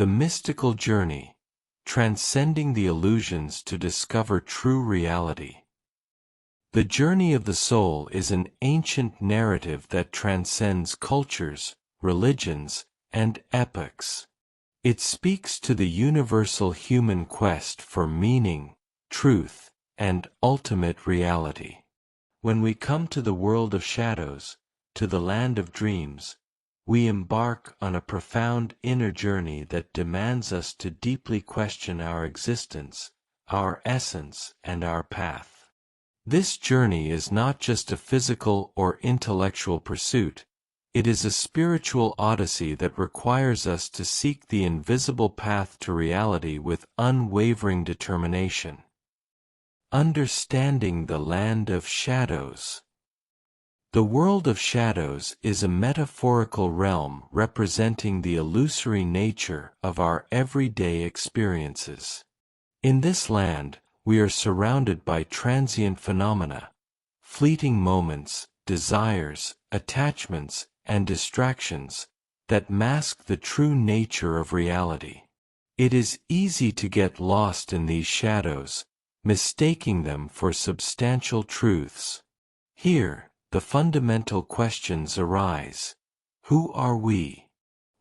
The mystical journey, transcending the illusions to discover true reality. The journey of the soul is an ancient narrative that transcends cultures, religions, and epochs. It speaks to the universal human quest for meaning, truth, and ultimate reality. When we come to the world of shadows, to the land of dreams, we embark on a profound inner journey that demands us to deeply question our existence, our essence, and our path. This journey is not just a physical or intellectual pursuit, it is a spiritual odyssey that requires us to seek the invisible path to reality with unwavering determination. Understanding the land of shadows. The world of shadows is a metaphorical realm representing the illusory nature of our everyday experiences. In this land, we are surrounded by transient phenomena, fleeting moments, desires, attachments, and distractions that mask the true nature of reality. It is easy to get lost in these shadows, mistaking them for substantial truths. Here, the fundamental questions arise. Who are we?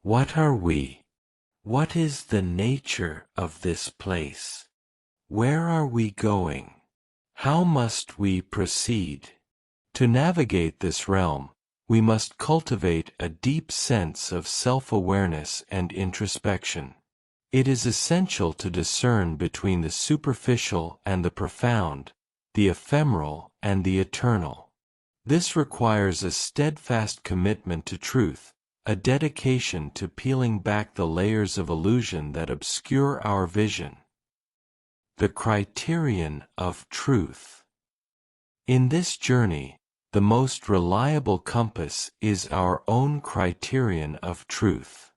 What are we? What is the nature of this place? Where are we going? How must we proceed? To navigate this realm, we must cultivate a deep sense of self-awareness and introspection. It is essential to discern between the superficial and the profound, the ephemeral and the eternal. This requires a steadfast commitment to truth, a dedication to peeling back the layers of illusion that obscure our vision. The Criterion of Truth. In this journey, the most reliable compass is our own criterion of truth.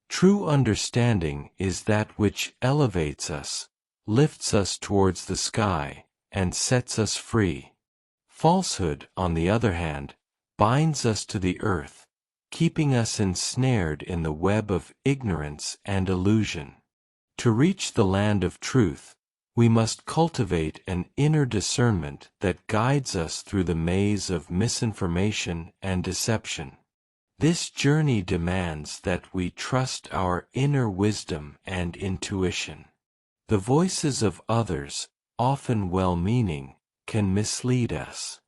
True understanding is that which elevates us, lifts us towards the sky, and sets us free. Falsehood, on the other hand, binds us to the earth, keeping us ensnared in the web of ignorance and illusion. To reach the land of truth, we must cultivate an inner discernment that guides us through the maze of misinformation and deception. This journey demands that we trust our inner wisdom and intuition. The voices of others, often well-meaning, can mislead us.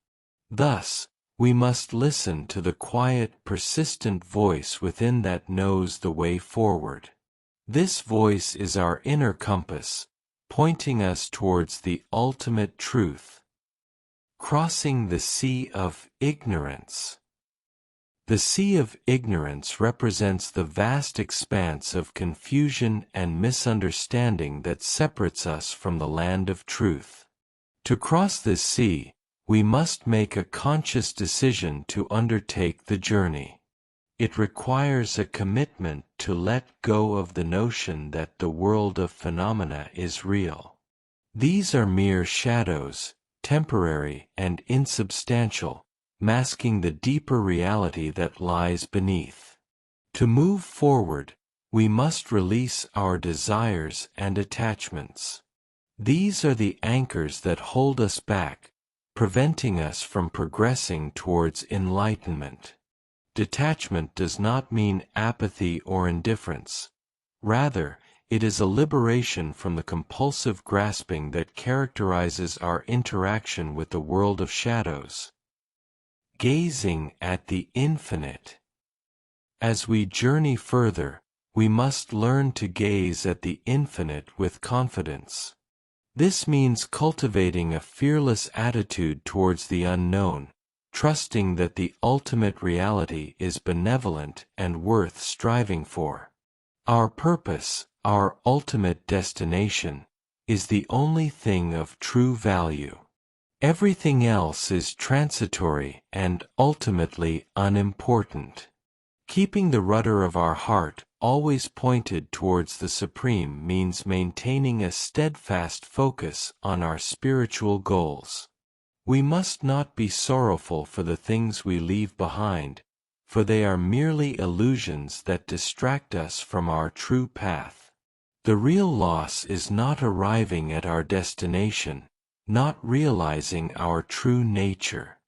Thus, we must listen to the quiet, persistent voice within that knows the way forward. This voice is our inner compass, pointing us towards the ultimate truth. Crossing the sea of ignorance. The sea of ignorance represents the vast expanse of confusion and misunderstanding that separates us from the land of truth. To cross this sea, we must make a conscious decision to undertake the journey. It requires a commitment to let go of the notion that the world of phenomena is real. These are mere shadows, temporary and insubstantial, masking the deeper reality that lies beneath. To move forward, we must release our desires and attachments. These are the anchors that hold us back, preventing us from progressing towards enlightenment. Detachment does not mean apathy or indifference. Rather, it is a liberation from the compulsive grasping that characterizes our interaction with the world of shadows. Gazing at the infinite. As we journey further, we must learn to gaze at the infinite with confidence. This means cultivating a fearless attitude towards the unknown, trusting that the ultimate reality is benevolent and worth striving for. Our purpose, our ultimate destination, is the only thing of true value. Everything else is transitory and ultimately unimportant. Keeping the rudder of our heart always pointed towards the Supreme means maintaining a steadfast focus on our spiritual goals. We must not be sorrowful for the things we leave behind, for they are merely illusions that distract us from our true path. The real loss is not arriving at our destination, not realizing our true nature.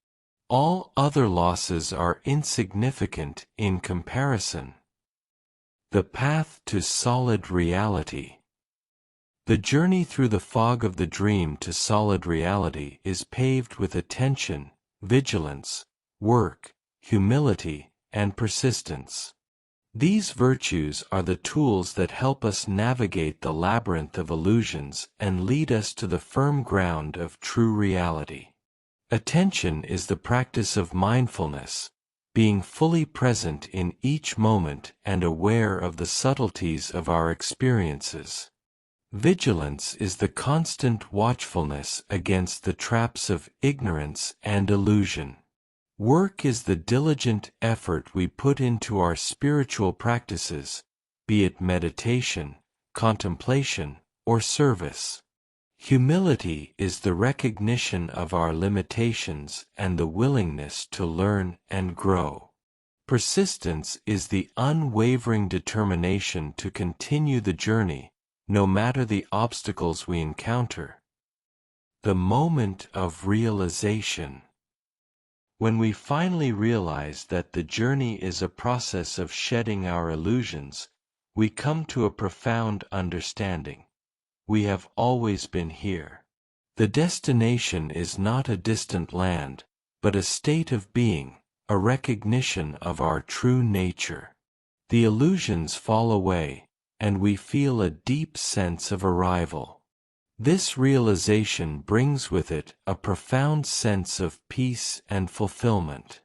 All other losses are insignificant in comparison. The path to solid reality. The journey through the fog of the dream to solid reality is paved with attention, vigilance, work, humility, and persistence. These virtues are the tools that help us navigate the labyrinth of illusions and lead us to the firm ground of true reality. Attention is the practice of mindfulness, being fully present in each moment and aware of the subtleties of our experiences. Vigilance is the constant watchfulness against the traps of ignorance and illusion. Work is the diligent effort we put into our spiritual practices, be it meditation, contemplation, or service. Humility is the recognition of our limitations and the willingness to learn and grow. Persistence is the unwavering determination to continue the journey, no matter the obstacles we encounter. The moment of realization. When we finally realize that the journey is a process of shedding our illusions, we come to a profound understanding. We have always been here. The destination is not a distant land, but a state of being, a recognition of our true nature. The illusions fall away, and we feel a deep sense of arrival. This realization brings with it a profound sense of peace and fulfillment.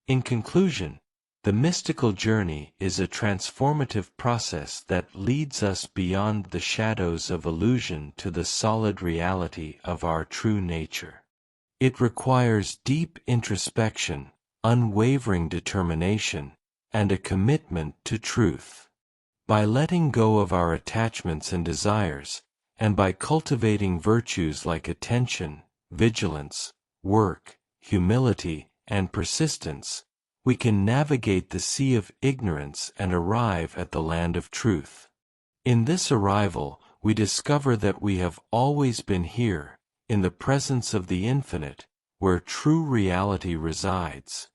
In conclusion, the mystical journey is a transformative process that leads us beyond the shadows of illusion to the solid reality of our true nature. It requires deep introspection, unwavering determination, and a commitment to truth. By letting go of our attachments and desires, and by cultivating virtues like attention, vigilance, work, humility, and persistence, we can navigate the sea of ignorance and arrive at the land of truth. In this arrival, we discover that we have always been here, in the presence of the infinite, where true reality resides.